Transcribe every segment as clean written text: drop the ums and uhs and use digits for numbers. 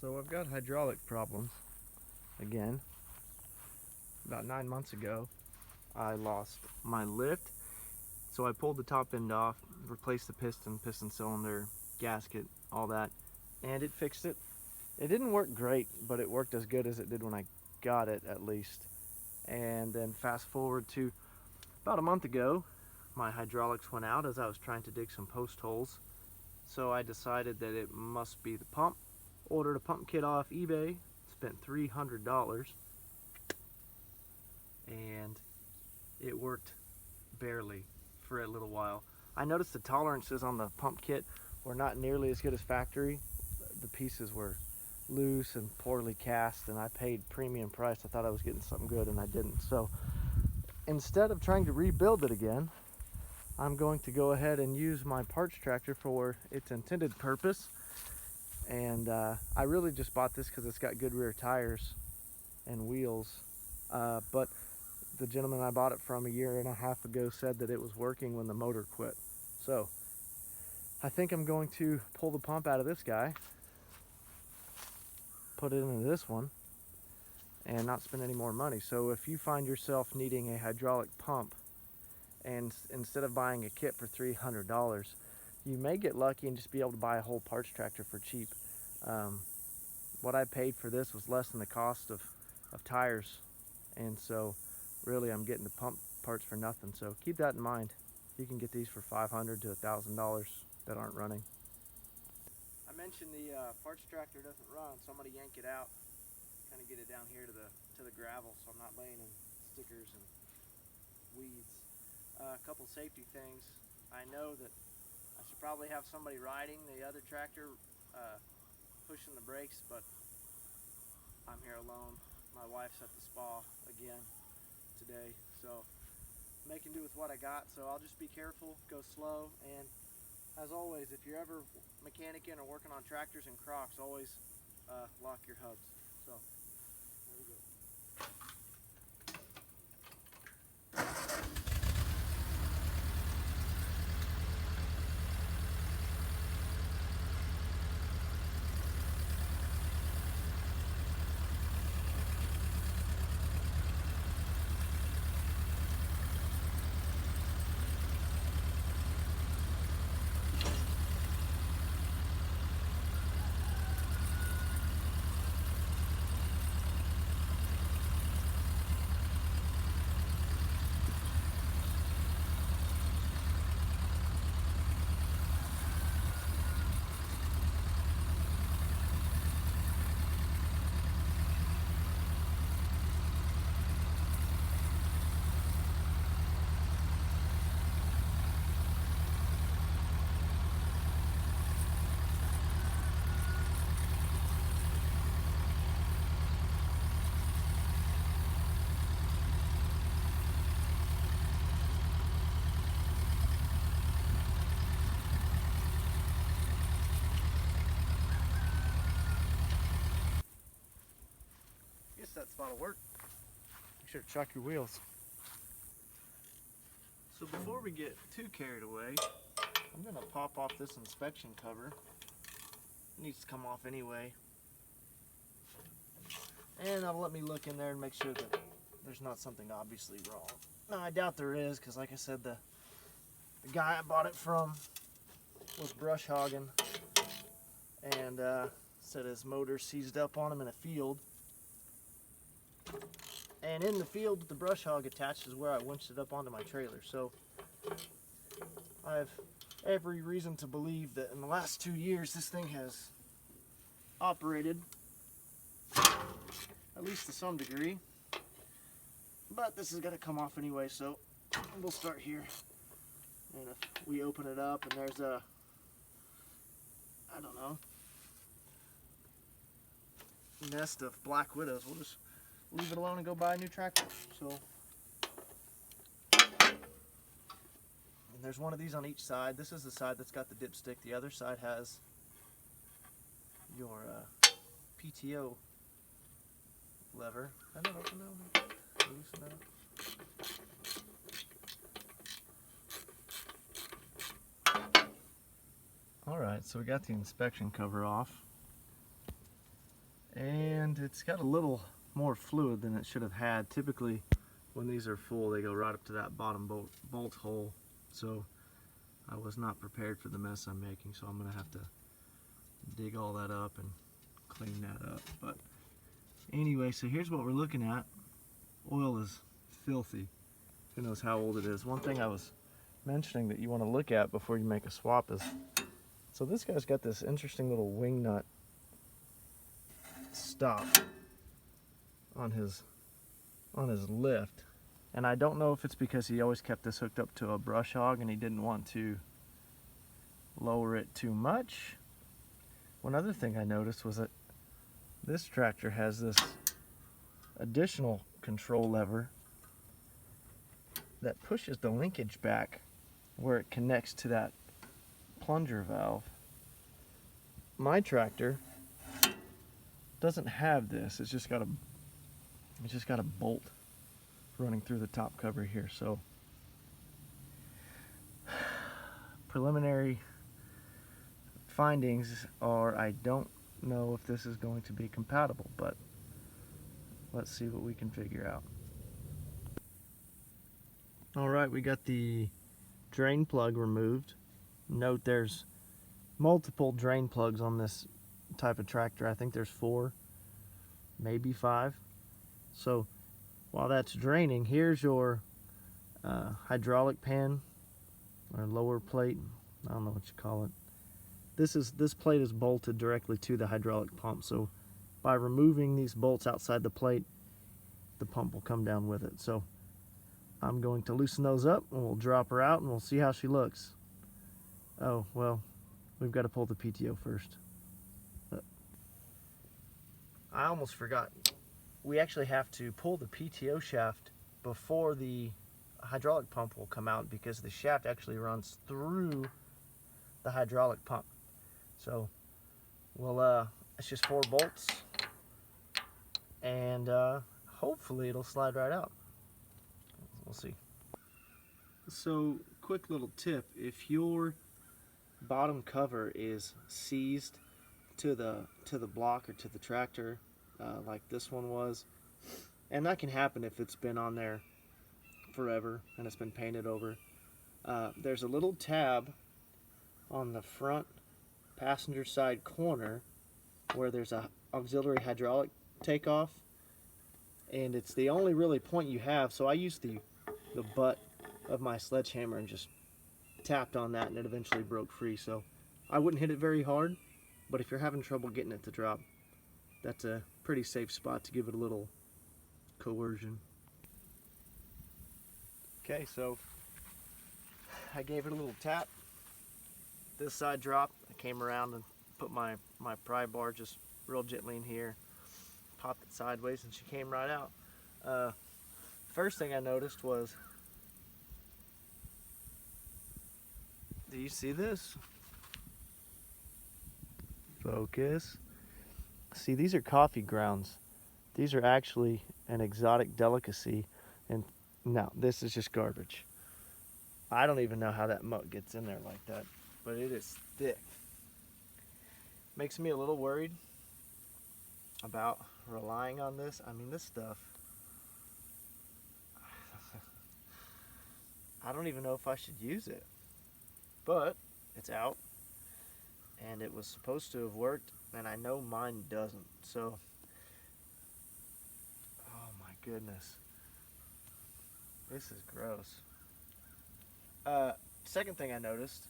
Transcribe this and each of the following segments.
So I've got hydraulic problems again. About 9 months ago, I lost my lift. So I pulled the top end off, replaced the piston cylinder, gasket, all that, and it fixed it. It didn't work great, but it worked as good as it did when I got it, at least. And then fast forward to about a month ago, my hydraulics went out as I was trying to dig some post holes. So I decided that it must be the pump. Ordered a pump kit off eBay, spent $300, and it worked barely for a little while. I noticed the tolerances on the pump kit were not nearly as good as factory. The pieces were loose and poorly cast, and I paid premium price. I thought I was getting something good, and I didn't. So instead of trying to rebuild it again, I'm going to go ahead and use my parts tractor for its intended purpose. And I really just bought this because it's got good rear tires and wheels, but the gentleman I bought it from a year and a half ago said that it was working when the motor quit. So I think I'm going to pull the pump out of this guy, put it into this one, and not spend any more money. So if you find yourself needing a hydraulic pump, and instead of buying a kit for $300, you may get lucky and just be able to buy a whole parts tractor for cheap. What I paid for this was less than the cost of tires, and so really I'm getting the pump parts for nothing. So keep that in mind. You can get these for $500 to $1,000 that aren't running. I mentioned the parts tractor doesn't run, so I'm going to yank it out, kind of get it down here to the gravel, so I'm not laying in stickers and weeds. A couple safety things. I know that I should probably have somebody riding the other tractor, pushing the brakes, but I'm here alone. My wife's at the spa again today, so making do with what I got. So I'll just be careful, go slow, and as always, if you're ever mechanicking or working on tractors and Crocs, always lock your hubs. So there we go. That spot will work. Make sure to check your wheels. So before we get too carried away, I'm going to pop off this inspection cover. It needs to come off anyway. And that'll let me look in there and make sure that there's not something obviously wrong. Now I doubt there is, because like I said, the guy I bought it from was brush hogging and said his motor seized up on him in a field. And in the field with the brush hog attached is where I winched it up onto my trailer. So I have every reason to believe that in the last 2 years this thing has operated, at least to some degree. But this is going to come off anyway, so we'll start here. And if we open it up and there's a, I don't know, nest of black widows, we'll just leave it alone and go buy a new tractor. So, and there's one of these on each side. This is the side that's got the dipstick. The other side has your PTO lever. I don't open now. Loosen that. All right, so we got the inspection cover off. and it's got a little more fluid than it should have had. Typically when these are full they go right up to that bottom bolt hole, so I was not prepared for the mess I'm making, so I'm gonna have to dig all that up and clean that up. But anyway, so here's what we're looking at. Oil is filthy. Who knows how old it is. One thing I was mentioning that you want to look at before you make a swap is, so this guy's got this interesting little wing nut stop on his lift, and I don't know if it's because he always kept this hooked up to a brush hog and he didn't want to lower it too much. One other thing I noticed was that this tractor has this additional control lever that pushes the linkage back where it connects to that plunger valve. My tractor doesn't have this. It's just got a bolt running through the top cover here. So preliminary findings are I don't know if this is going to be compatible, but let's see what we can figure out. Alright, we got the drain plug removed. Note there's multiple drain plugs on this type of tractor. I think there's 4, maybe 5. So while that's draining, here's your hydraulic pan or lower plate. I don't know what you call it. This plate is bolted directly to the hydraulic pump, so by removing these bolts outside the plate, the pump will come down with it. So I'm going to loosen those up and we'll drop her out and we'll see how she looks. Oh, well, we've got to pull the PTO first. I almost forgot. We actually have to pull the PTO shaft before the hydraulic pump will come out, because the shaft actually runs through the hydraulic pump. So we'll it's just 4 bolts, and hopefully it'll slide right out. We'll see. So quick little tip: if your bottom cover is seized to the block or to the tractor, like this one was, and that can happen if it's been on there forever and it's been painted over, there's a little tab on the front passenger side corner where there's a auxiliary hydraulic takeoff, and it's the only really point you have. So I used the butt of my sledgehammer and just tapped on that, and it eventually broke free. So I wouldn't hit it very hard, but if you're having trouble getting it to drop, that's a pretty safe spot to give it a little coercion. Okay, so I gave it a little tap. This side dropped. I came around and put my pry bar just real gently in here, popped it sideways, and she came right out. First thing I noticed was, do you see this? Focus. See, these are coffee grounds. These are actually an exotic delicacy, and no, this is just garbage. I don't even know how that muck gets in there like that, but it is thick. Makes me a little worried about relying on this. I mean, this stuff, I don't even know if I should use it, but it's out, and it was supposed to have worked, and I know mine doesn't. So, oh my goodness, this is gross. Second thing I noticed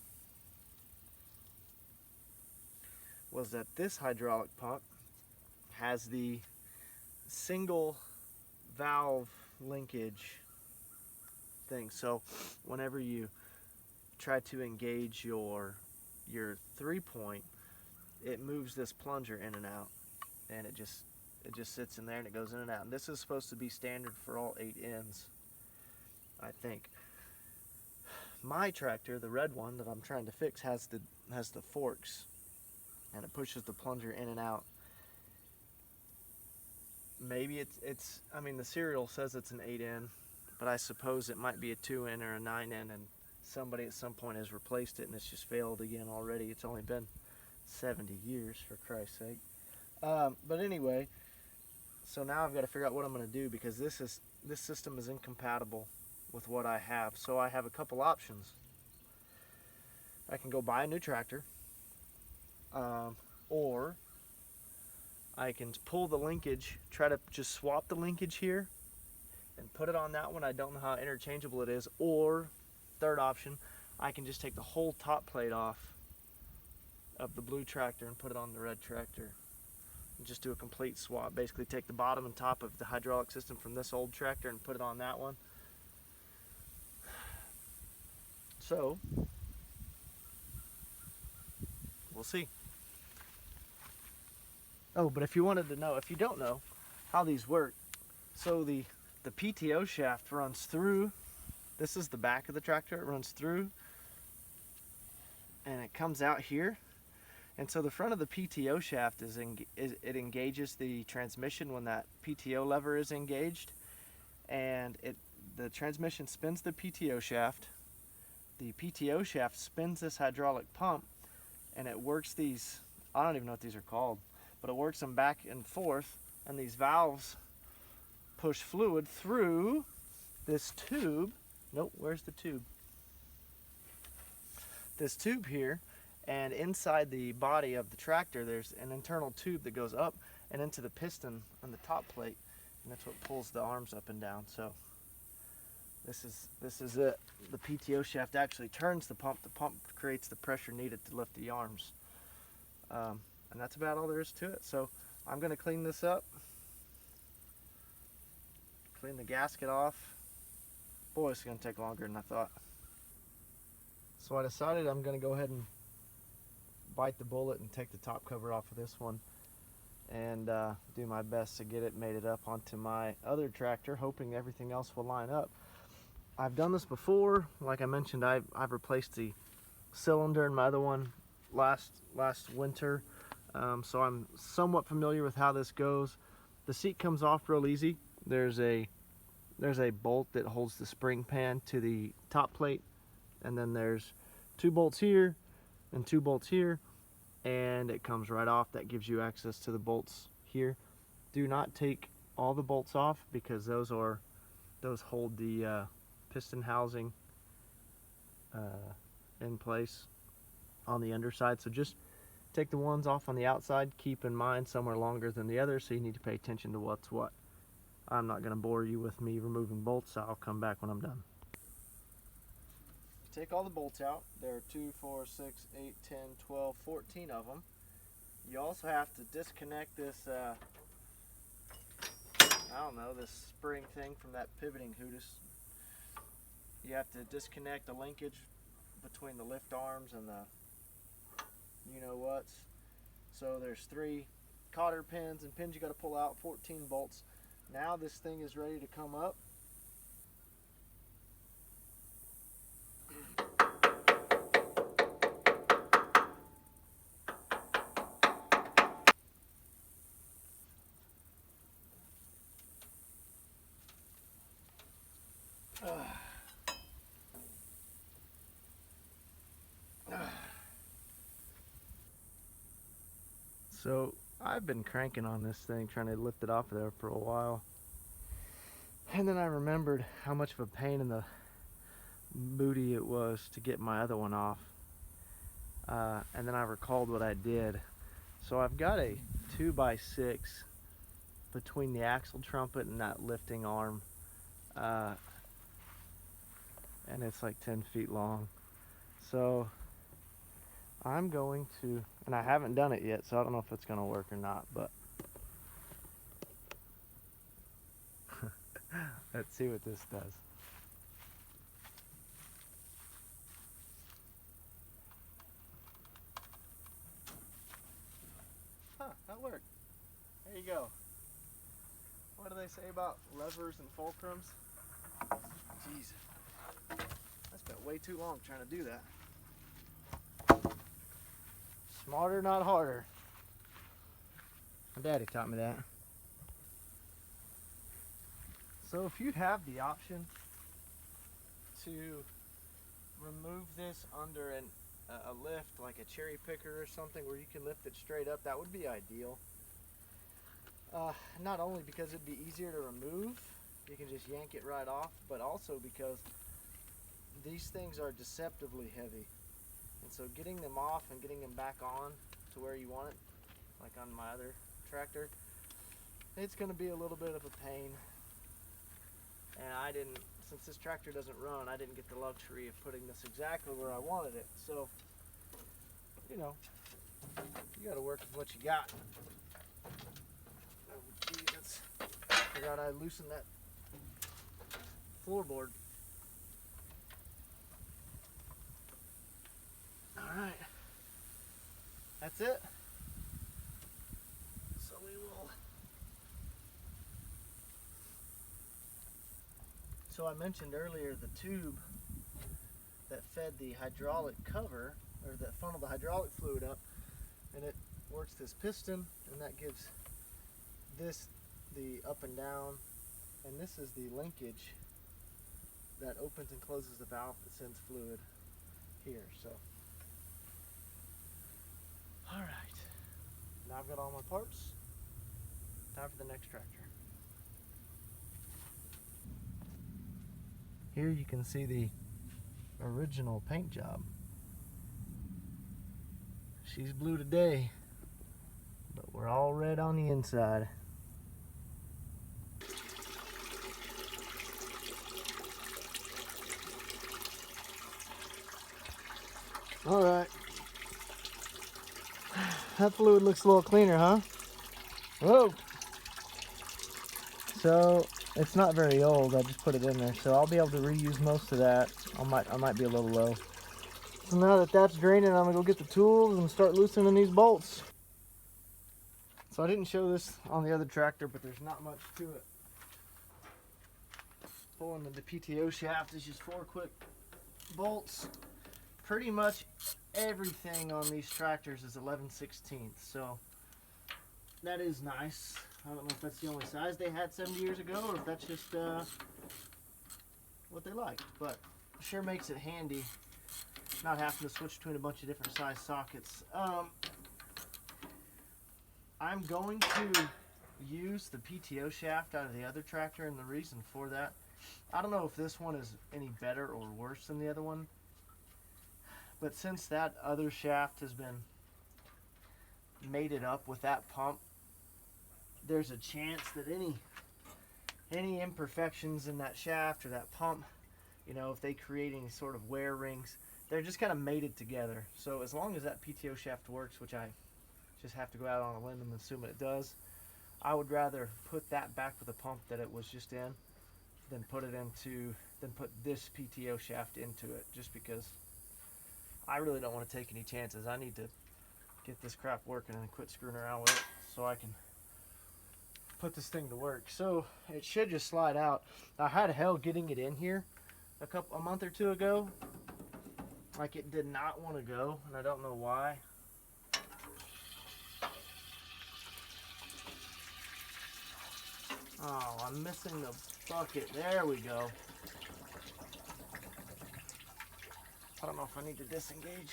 was that this hydraulic pump has the single valve linkage thing. So whenever you try to engage your 3-point, it moves this plunger in and out, and it just sits in there and it goes in and out. And this is supposed to be standard for all 8 ends, I think. My tractor, the red one that I'm trying to fix, has the forks, and it pushes the plunger in and out. Maybe it's I mean, the serial says it's an 8N, but I suppose it might be a 2N or a 9N, and somebody at some point has replaced it and it's just failed again already. It's only been 70 years, for Christ's sake. But anyway, so now I've got to figure out what I'm going to do, because this system is incompatible with what I have. So I have a couple options. I can go buy a new tractor, or I can pull the linkage, try to just swap the linkage here and put it on that one. I don't know how interchangeable it is. Or, third option, I can just take the whole top plate off of the blue tractor and put it on the red tractor and just do a complete swap. Basically take the bottom and top of the hydraulic system from this old tractor and put it on that one. So we'll see. Oh, but if you wanted to know, if you don't know how these work, so the PTO shaft runs through, this is the back of the tractor, it runs through and it comes out here. And so the front of the PTO shaft it engages the transmission when that PTO lever is engaged, and the transmission spins the PTO shaft. The PTO shaft spins this hydraulic pump, and it works these, I don't even know what these are called, but it works them back and forth, and these valves push fluid through this tube. Nope, where's the tube? This tube here, and inside the body of the tractor there's an internal tube that goes up and into the piston on the top plate, and that's what pulls the arms up and down. So this is it. The PTO shaft actually turns the pump creates the pressure needed to lift the arms, and that's about all there is to it. So I'm going to clean this up, clean the gasket off. Boy, it's going to take longer than I thought. So I decided I'm going to go ahead and bite the bullet and take the top cover off of this one, and do my best to get it mated up onto my other tractor, hoping everything else will line up. I've done this before. Like I mentioned, I've replaced the cylinder in my other one last winter, so I'm somewhat familiar with how this goes. The seat comes off real easy. There's a bolt that holds the spring pan to the top plate, and then there's 2 bolts here and 2 bolts here, and it comes right off. That gives you access to the bolts here. Do not take all the bolts off, because those hold the piston housing in place on the underside. So just take the ones off on the outside. Keep in mind some are longer than the others, so you need to pay attention to what's what. I'm not going to bore you with me removing bolts. I'll come back when I'm done. Take all the bolts out. There are 2, 4, 6, 8, 10, 12, 14 of them. You also have to disconnect this, this spring thing from that pivoting hoodus. You have to disconnect the linkage between the lift arms and the you-know-whats. So there's 3 cotter pins and pins you got to pull out, 14 bolts. Now this thing is ready to come up. So I've been cranking on this thing, trying to lift it off of there for a while, and then I remembered how much of a pain in the booty it was to get my other one off, and then I recalled what I did. So I've got a 2x6 between the axle trumpet and that lifting arm, and it's like 10 feet long. So I'm going to, and I haven't done it yet, so I don't know if it's going to work or not, but let's see what this does. Huh, that worked. There you go. What do they say about levers and fulcrums? Jeez, I spent way too long trying to do that. Smarter, not harder. My daddy taught me that. So if you have the option to remove this under a lift, like a cherry picker or something, where you can lift it straight up, that would be ideal. Not only because it'd be easier to remove, you can just yank it right off, but also because these things are deceptively heavy. And so getting them off and getting them back on to where you want it, like on my other tractor, it's going to be a little bit of a pain. And since this tractor doesn't run, I didn't get the luxury of putting this exactly where I wanted it. So, you know, you got to work with what you got. Oh, geez, I forgot I loosened that floorboard. All right, that's it. So we will. So I mentioned earlier the tube that fed the hydraulic cover, or that funneled the hydraulic fluid up, and it works this piston, and that gives this the up and down, and this is the linkage that opens and closes the valve that sends fluid here. So, all right, now I've got all my parts. Time for the next tractor. Here you can see the original paint job. She's blue today, but we're all red on the inside. All right. That fluid looks a little cleaner, huh? Whoa. So it's not very old. I just put it in there, so I'll be able to reuse most of that. I might be a little low. So now that that's draining, I'm gonna go get the tools and start loosening these bolts. So I didn't show this on the other tractor, but there's not much to it. Pulling the PTO shaft is just 4 quick bolts. Pretty much everything on these tractors is 11/16, so that is nice. I don't know if that's the only size they had 70 years ago, or if that's just what they like, but sure makes it handy not having to switch between a bunch of different size sockets. I'm going to use the PTO shaft out of the other tractor, and the reason for that, I don't know if this one is any better or worse than the other one, but since that other shaft has been mated up with that pump, there's a chance that any imperfections in that shaft or that pump, you know, if they create any sort of wear rings, they're just kind of mated together. So as long as that PTO shaft works, which I just have to go out on a limb and assume it does, I would rather put that back with the pump that it was just in than put this PTO shaft into it, just because I really don't want to take any chances. I need to get this crap working and quit screwing around with it so I can put this thing to work. So it should just slide out. I had hell getting it in here a month or two ago. Like, it did not want to go, and I don't know why. Oh, I'm missing the bucket. There we go. I don't know if I need to disengage.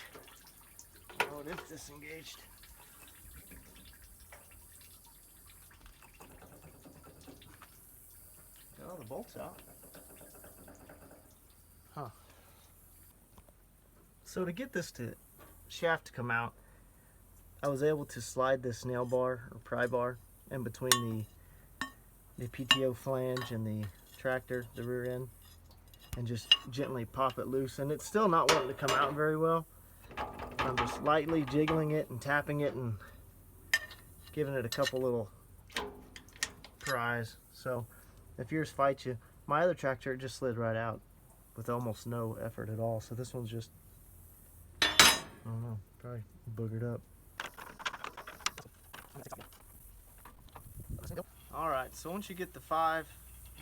Oh, it is disengaged. Got all the bolts out. Huh. So to get this shaft to come out, I was able to slide this nail bar or pry bar in between the PTO flange and the tractor, the rear end, and just gently pop it loose. And it's still not wanting to come out very well. I'm just lightly jiggling it and tapping it and giving it a couple little pries. So if yours fights you, my other tractor, it just slid right out with almost no effort at all. So this one's just, I don't know, probably boogered up. All right, so once you get the 5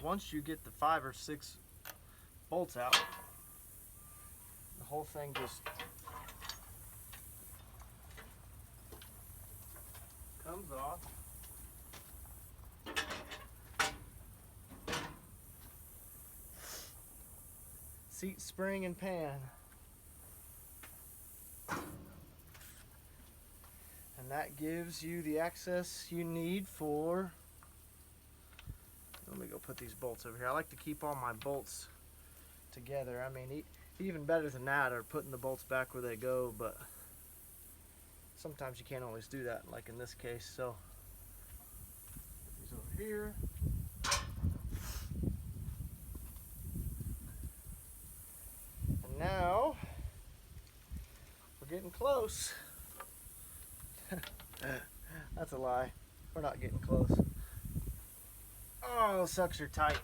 or 6 bolts out, the whole thing just comes off. Seat, spring, and pan. And that gives you the access you need for Let me go put these bolts over here. I like to keep all my bolts together. I mean, even better than that are putting the bolts back where they go, but sometimes you can't always do that, like in this case. So put these over here. And now we're getting close. That's a lie. We're not getting close. Oh, those sucks are tight.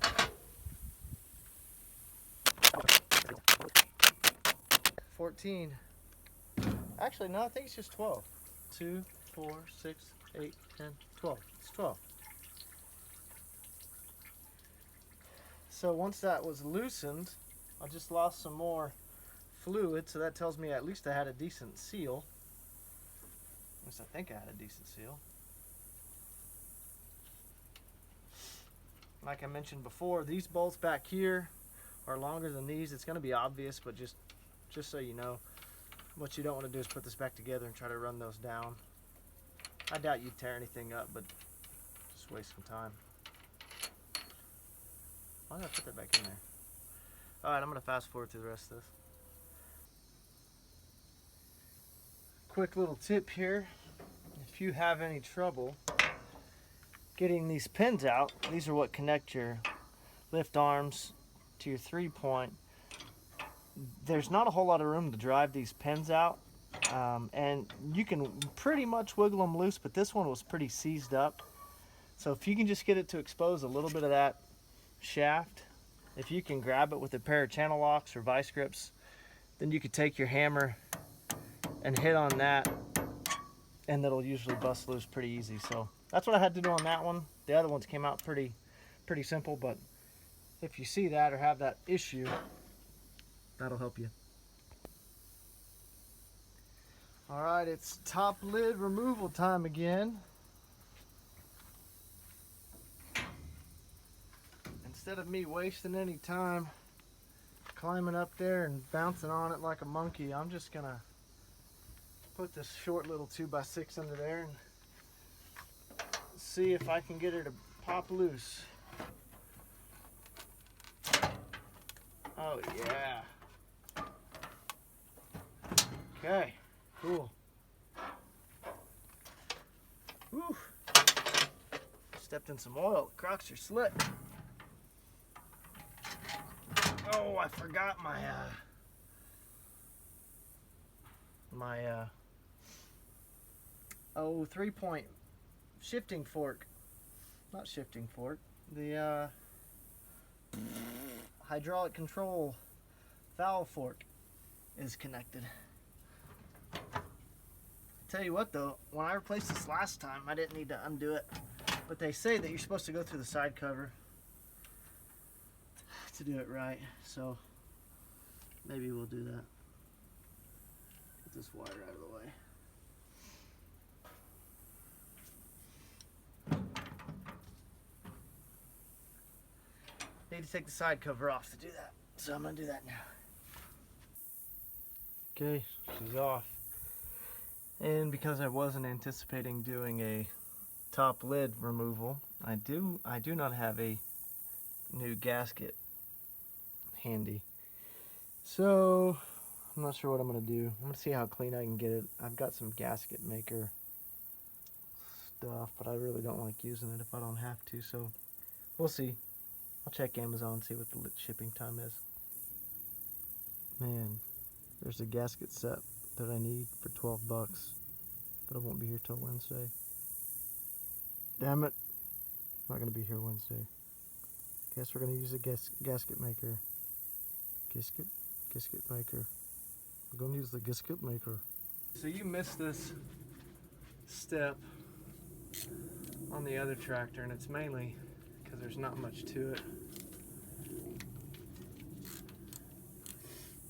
14. Actually, no, I think it's just 12. 2, 4, 6, 8, 10, 12. It's 12. So once that was loosened, I just lost some more fluid, so that tells me at least I had a decent seal. At least I think I had a decent seal. Like I mentioned before, these bolts back here are longer than these. It's going to be obvious, but just so you know, what you don't want to do is put this back together and try to run those down. I doubt you'd tear anything up, but just waste some time. Why did I put that back in there? Alright, I'm going to fast forward through the rest of this. Quick little tip here. If you have any trouble getting these pins out, these are what connect your lift arms to your 3-point. There's not a whole lot of room to drive these pins out, and you can pretty much wiggle them loose, but this one was pretty seized up. So if you can just get it to expose a little bit of that shaft, if you can grab it with a pair of channel locks or vice grips, then you could take your hammer and hit on that, and that'll usually bust loose pretty easy. So that's what I had to do on that one. The other ones came out pretty simple, but if you see that or have that issue, that'll help you. Alright, it's top lid removal time again. Instead of me wasting any time climbing up there and bouncing on it like a monkey, I'm just gonna put this short little 2x6 under there and see if I can get her to pop loose. Oh yeah. Okay, cool. Whew. Stepped in some oil, Crocs are slick. Oh, I forgot my 3-point shifting fork. Not shifting fork. The hydraulic control valve fork is connected. Tell you what though, when I replaced this last time, I didn't need to undo it. But they say that you're supposed to go through the side cover to do it right. So maybe we'll do that. Get this wire out of the way. Need to take the side cover off to do that. So I'm gonna do that now. Okay, she's off. And because I wasn't anticipating doing a top lid removal, I do not have a new gasket handy. So I'm not sure what I'm gonna do. I'm gonna see how clean I can get it. I've got some gasket maker stuff, but I really don't like using it if I don't have to, so we'll see. I'll check Amazon and see what the shipping time is. Man, there's a gasket set that I need for 12 bucks, but it won't be here till Wednesday. Damn it. Not gonna be here Wednesday. Guess we're gonna use a gasket maker. Gasket maker. We're gonna use the gasket maker. So you missed this step on the other tractor, and it's mainly because there's not much to it.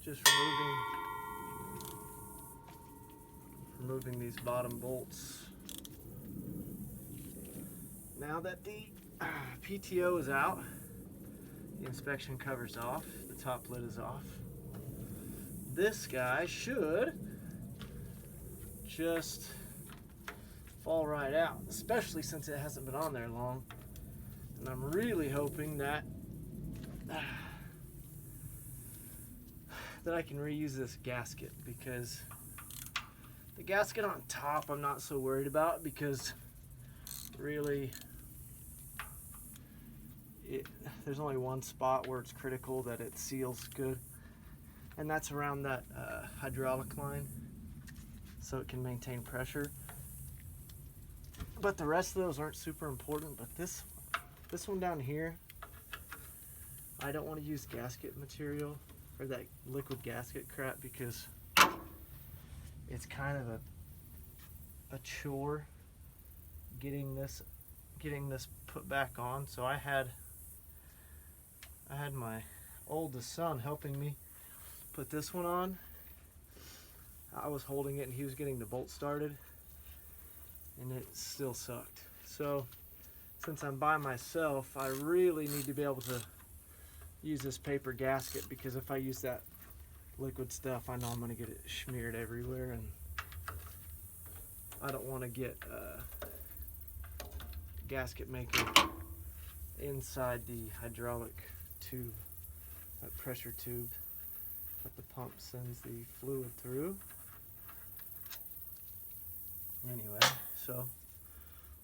Just removing these bottom bolts. Now that the PTO is out, the inspection cover's off, the top lid is off. This guy should just fall right out, especially since it hasn't been on there long. And I'm really hoping that I can reuse this gasket, because the gasket on top I'm not so worried about, because really there's only one spot where it's critical that it seals good, and that's around that hydraulic line, so it can maintain pressure. But the rest of those aren't super important. But this one down here, I don't want to use gasket material or that liquid gasket crap, because it's kind of a chore getting this put back on. So I had my oldest son helping me put this one on. I was holding it and he was getting the bolt started, and it still sucked. So since I'm by myself, I really need to be able to use this paper gasket, because if I use that liquid stuff, I know I'm going to get it smeared everywhere, and I don't want to get gasket maker inside the hydraulic tube, that pressure tube that the pump sends the fluid through. Anyway, so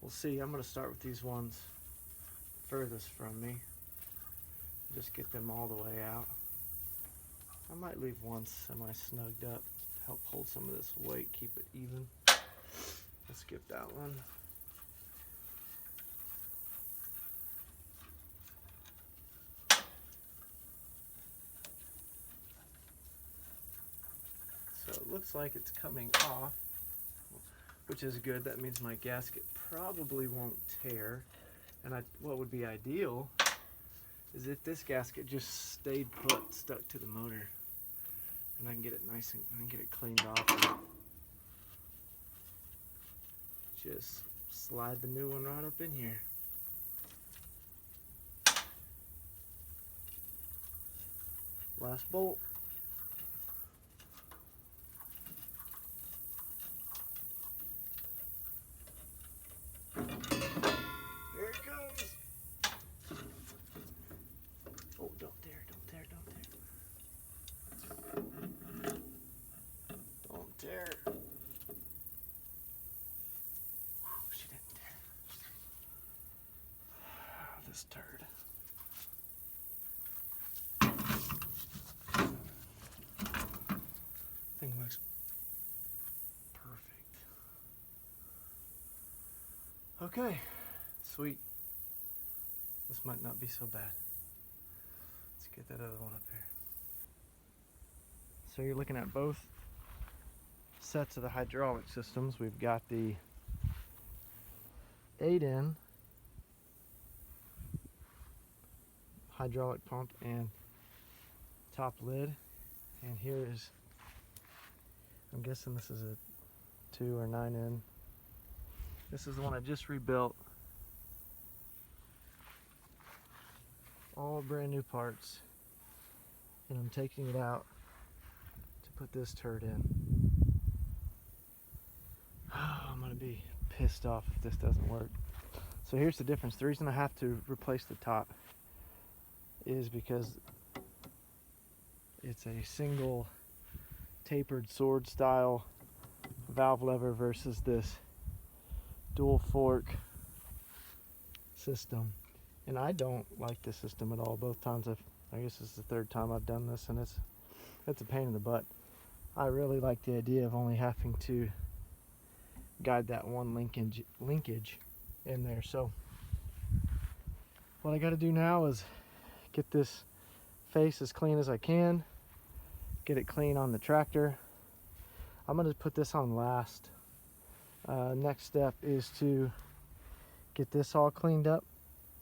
we'll see. I'm going to start with these ones furthest from me, just get them all the way out. I might leave one semi-snugged up to help hold some of this weight, keep it even. I'll skip that one. So it looks like it's coming off, which is good. That means my gasket probably won't tear. And what would be ideal is if this gasket just stayed put, stuck to the motor, and I can get it nice and I can get it cleaned off and just slide the new one right up in here. Last bolt. Here it comes. Oh, don't tear, don't tear, don't tear. Don't tear. She didn't tear. This turd. Thing looks perfect. Okay, sweet. This might not be so bad. Let's get that other one up here. So you're looking at both sets of the hydraulic systems. We've got the 8-in hydraulic pump and top lid, and here is, I'm guessing this is a 2 or 9-in. This is the one I just rebuilt. All brand new parts, and I'm taking it out to put this turd in. I'm gonna be pissed off if this doesn't work. So here's the difference. The reason I have to replace the top is because it's a single tapered sword style valve lever versus this dual fork system, and I don't like this system at all. Both times I guess this is the third time I've done this, and it's a pain in the butt. I really like the idea of only having to guide that one linkage in there. So what I got to do now is get this face as clean as I can, get it clean on the tractor. I'm going to put this on last. Next step is to get this all cleaned up.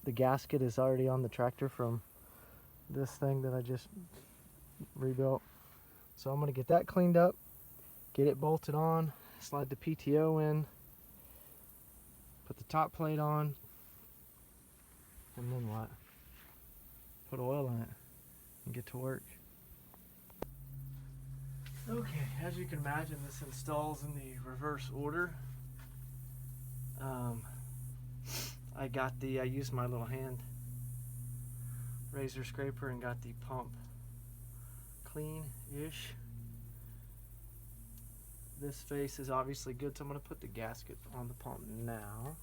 The gasket is already on the tractor from this thing that I just rebuilt. So I'm going to get that cleaned up, get it bolted on, slide the PTO in, put the top plate on, and then what? Put oil in it and get to work. Okay, as you can imagine, this installs in the reverse order. I used my little hand razor scraper and got the pump clean-ish. This face is obviously good, so I'm going to put the gasket on the pump now.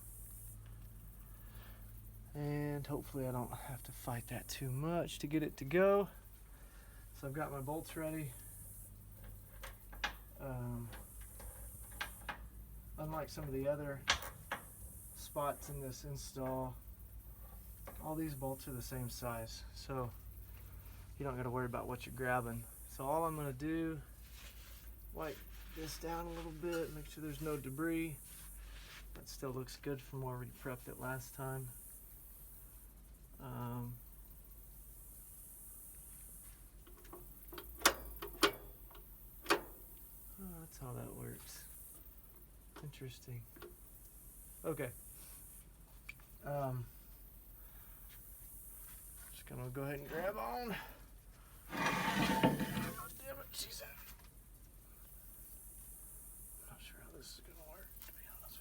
And hopefully I don't have to fight that too much to get it to go. So I've got my bolts ready. Unlike some of the other spots in this install, all these bolts are the same size, so you don't got to worry about what you're grabbing. So all I'm going to do, wipe this down a little bit, make sure there's no debris. That still looks good from where we prepped it last time. Oh, that's how that works. Interesting. Okay. Just gonna go ahead and grab on. God damn it, she's in. I'm not sure how this is gonna work, to be honest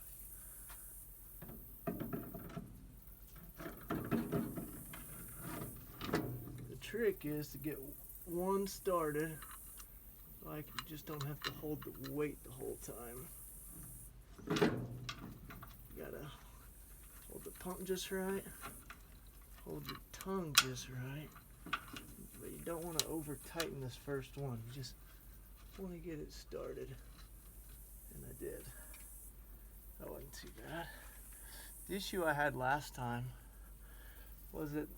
with you. The trick is to get one started so I just don't have to hold the weight the whole time. You gotta hold the pump just right, hold your tongue just right, but you don't want to over tighten this first one. You just want to get it started, and I did. That wasn't too bad. The issue I had last time was that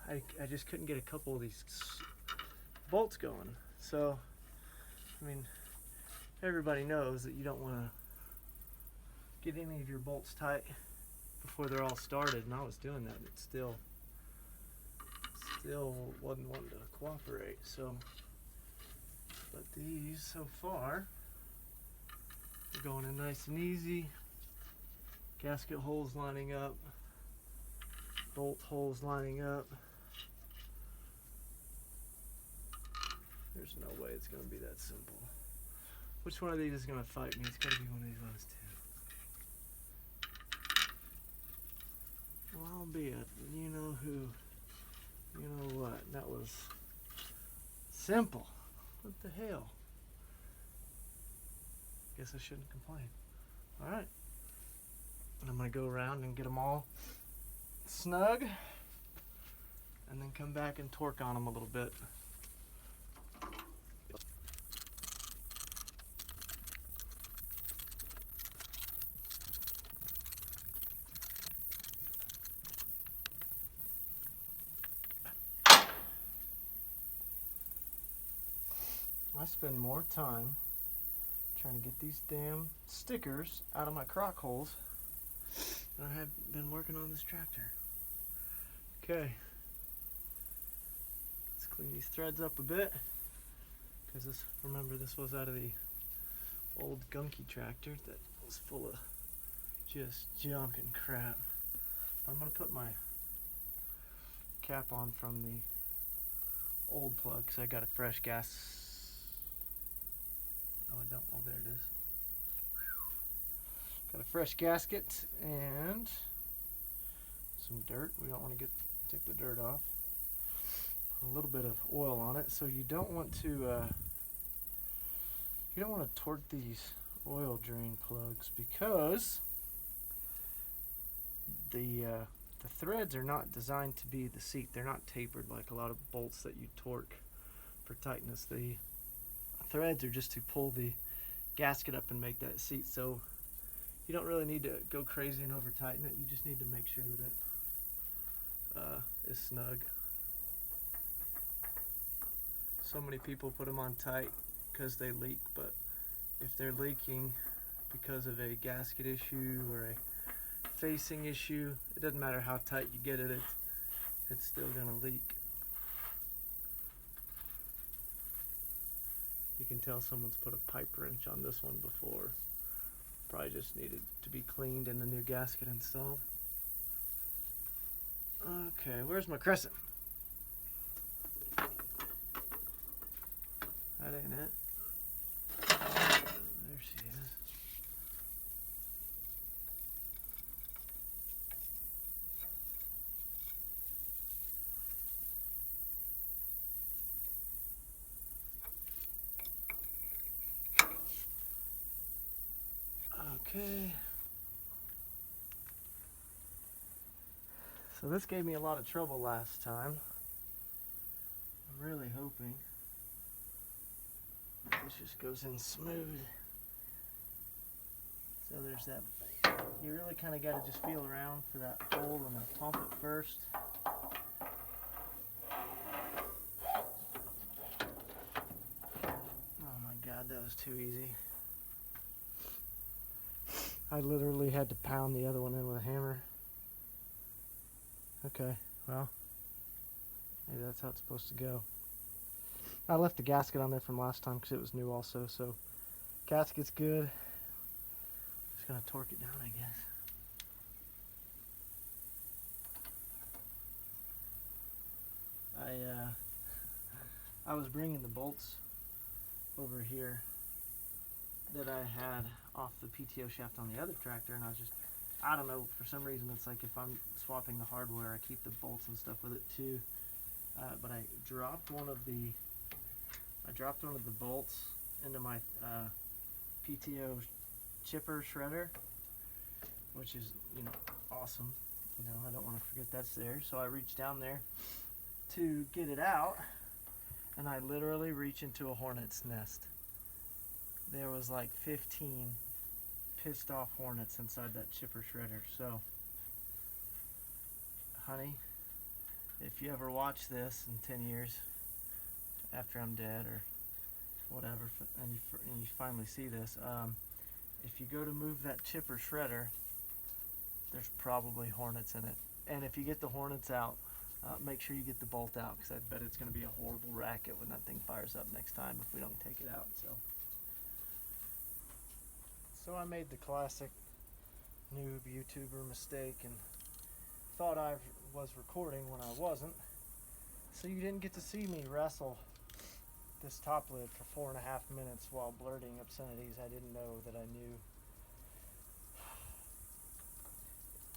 I just couldn't get a couple of these bolts going. So, I mean, everybody knows that you don't want to get any of your bolts tight before they're all started, and I was doing that. It still wasn't wanting to cooperate. So, but these so far are going in nice and easy. Gasket holes lining up, bolt holes lining up. There's no way it's going to be that simple. Which one of these is going to fight me? It's got to be one of these last two. Well, albeit, you know who, you know what, that was simple. What the hell? Guess I shouldn't complain. Alright. I'm going to go around and get them all snug, and then come back and torque on them a little bit. I spend more time trying to get these damn stickers out of my crock holes than I have been working on this tractor. Okay, let's clean these threads up a bit, because this, remember, this was out of the old gunky tractor that was full of just junk and crap. I'm gonna put my cap on from the old plug because I got a fresh gas. Oh, I don't. Oh, there it is. Got a fresh gasket and some dirt. We don't want to take the dirt off. Put a little bit of oil on it. So you don't want to torque these oil drain plugs, because the threads are not designed to be the seat. They're not tapered like a lot of bolts that you torque for tightness. The threads are just to pull the gasket up and make that seat. So you don't really need to go crazy and over tighten it. You just need to make sure that it is snug. So many people put them on tight because they leak, but if they're leaking because of a gasket issue or a facing issue, it doesn't matter how tight you get it, it's still gonna leak. You can tell someone's put a pipe wrench on this one before. Probably just needed to be cleaned and the new gasket installed. Okay, where's my crescent? That ain't it. There she is. Okay. So this gave me a lot of trouble last time. I'm really hoping this just goes in smooth. So there's that. You really kind of got to just feel around for that hole and then pump it first. Oh my God, that was too easy. I literally had to pound the other one in with a hammer. Okay, well, maybe that's how it's supposed to go. I left the gasket on there from last time because it was new also, so gasket's good. Just gonna torque it down, I guess. I was bringing the bolts over here that I had off the PTO shaft on the other tractor, and I don't know, for some reason it's like if I'm swapping the hardware, I keep the bolts and stuff with it too. But I dropped one of the bolts into my PTO chipper shredder, which is, awesome. I don't want to forget that's there. So I reached down there to get it out, and I literally reached into a hornet's nest. There was like 15 pissed off hornets inside that chipper shredder. So, honey, if you ever watch this in 10 years after I'm dead or whatever, and you finally see this, if you go to move that chipper shredder, there's probably hornets in it. And if you get the hornets out, make sure you get the bolt out, because I bet it's going to be a horrible racket when that thing fires up next time if we don't take it out. So I made the classic noob YouTuber mistake and thought I was recording when I wasn't. So you didn't get to see me wrestle this top lid for 4.5 minutes while blurting obscenities I didn't know that I knew.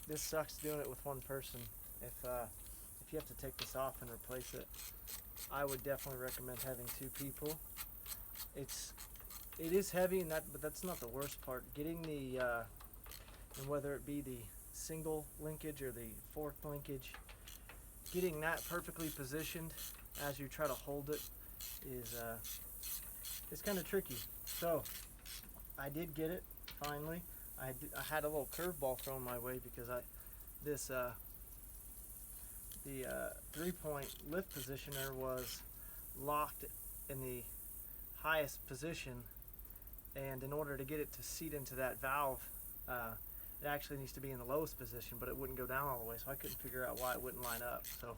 This sucks doing it with one person. If you have to take this off and replace it, I would definitely recommend having 2 people. It is heavy, but that's not the worst part. Getting the and whether it be the single linkage or the forked linkage, getting that perfectly positioned as you try to hold it is it's kind of tricky. So I did get it finally. I had a little curveball thrown my way because the 3-point lift positioner was locked in the highest position, and in order to get it to seat into that valve, it actually needs to be in the lowest position, but it wouldn't go down all the way, so I couldn't figure out why it wouldn't line up. So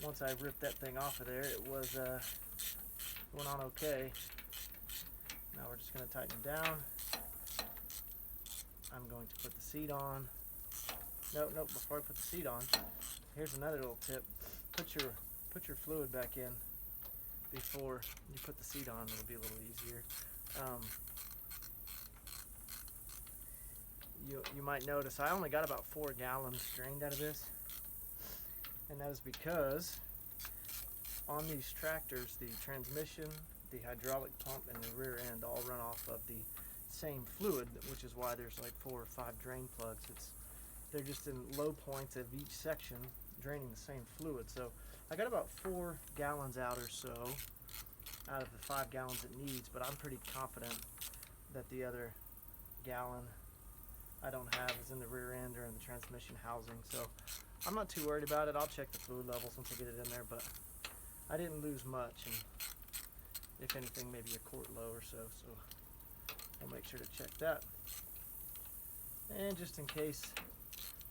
once I ripped that thing off of there, it went on okay. Now we're just going to tighten it down. I'm going to put the seat on. Nope, before I put the seat on, here's another little tip. Put your fluid back in before you put the seat on. It'll be a little easier. You might notice I only got about 4 gallons drained out of this, and that is because on these tractors, the transmission, the hydraulic pump, and the rear end all run off of the same fluid, which is why there's like 4 or 5 drain plugs. They're just in low points of each section draining the same fluid. So I got about 4 gallons out or so out of the 5 gallons it needs, but I'm pretty confident that the other gallon I don't have is in the rear end or in the transmission housing. So I'm not too worried about it. I'll check the fluid level once I get it in there, but I didn't lose much, and if anything, maybe a quart low or so. So I'll make sure to check that. And just in case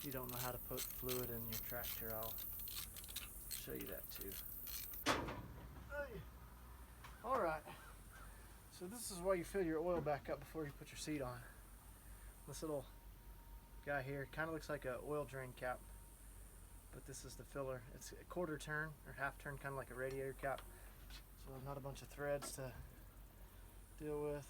you don't know how to put fluid in your tractor, I'll show you that too. Alright, so this is why you fill your oil back up before you put your seat on. This little guy here kind of looks like an oil drain cap, but this is the filler. It's a 1/4 turn or 1/2 turn, kind of like a radiator cap, so not a bunch of threads to deal with.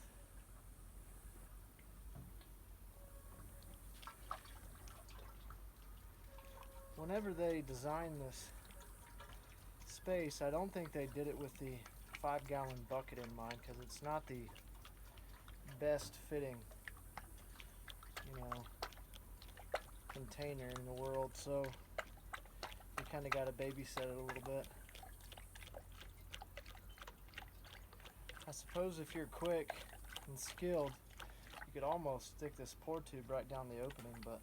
Whenever they designed this space, I don't think they did it with the 5-gallon bucket in mind, because it's not the best fitting container in the world, so you kind of got to babysit it a little bit. I suppose if you're quick and skilled, you could almost stick this pour tube right down the opening, but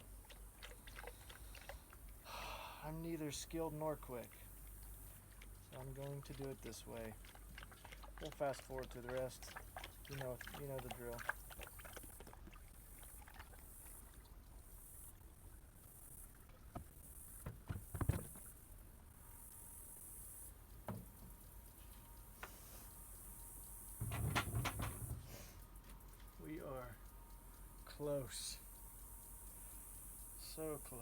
I'm neither skilled nor quick, so I'm going to do it this way. We'll fast forward to the rest. You know the drill. We are close. So close.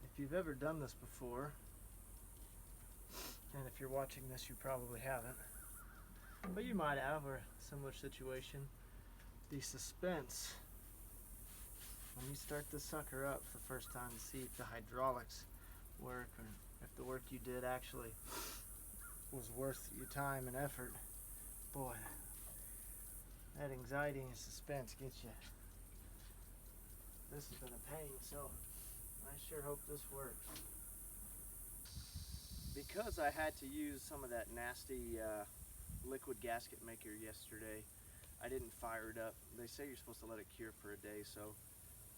If you've ever done this before, and if you're watching this, you probably haven't, but you might have, or a similar situation, the suspense, when you start the sucker up for the first time to see if the hydraulics work, or if the work you did actually was worth your time and effort, boy, that anxiety and suspense gets you. This has been a pain, so I sure hope this works. Because I had to use some of that nasty liquid gasket maker yesterday, I didn't fire it up. They say you're supposed to let it cure for a day, so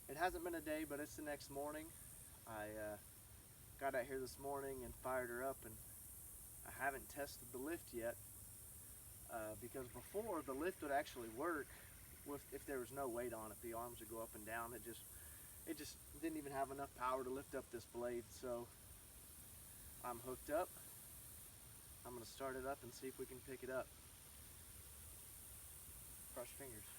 it hasn't been a day, but it's the next morning. I got out here this morning and fired her up, and I haven't tested the lift yet, because before the lift would actually work if there was no weight on it. The arms would go up and down. It just didn't even have enough power to lift up this blade. So I'm hooked up. I'm gonna start it up and see if we can pick it up. Cross your fingers.